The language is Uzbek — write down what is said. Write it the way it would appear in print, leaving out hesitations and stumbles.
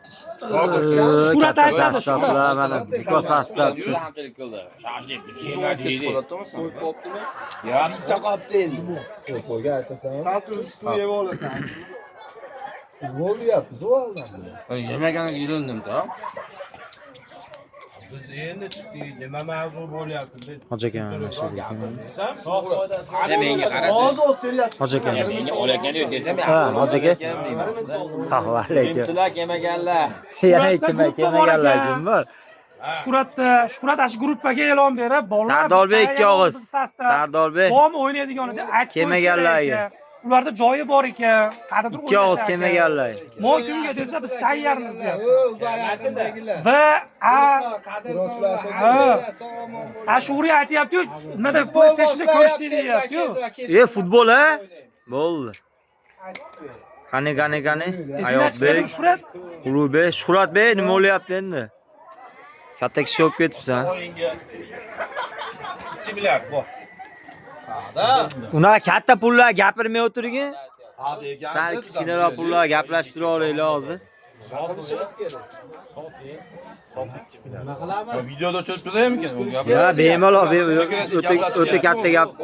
Shuhrat katta aytadi, sastoplar mana kosa sastopchi. Hamchilik qildi. Shashlik. Ya bitta qopdi endi. Qo'lga aytasan. Saltur stul yeb olasan. Bo'lyapti, zo'rdan. Yemaganiga ilindim-da. Biz endi chiqdik, nima mavzu bo'lyapti deb. Hoji aka mana shu Menga qarab. Hozir o'selyapti. Hoji aka. Menga olayotgani yo'q desam, Ha, Hoji aka. Ha, valaykum. Kimchilar yemaganlar. Yana kemaganlar kim bor? Shuhrat ash gruppaga e'lon berib, bolalar Sardorbek ikki og'iz. Sardorbek Bom o'ynaydigan edi, aytib Kelmaganlarga. Ularda joyi bor ekan. Qadrdor ikki og'iz kelmaganlar. Mo'y kunga desa biz tayyormiz deyapti. Va Ashuri aytyapti-yu, nimada PlayStation'da ko'rishdik deyapti-yu. Futbol ha? Bo'ldi. Qani. Hayotbek, Shuhrat Ulug'bek, Shuhratbek nima bo'lyapti endi? Katta kishi bo'lib ketibsan. Kimlar bu? Unaqa katta pullar gapirmay o'tirgin. Sal kichkinaroq pullar gaplashib tura olaylik hozir. Videoda cho'zib beraymikan? Ya bemalol o'ta katta gap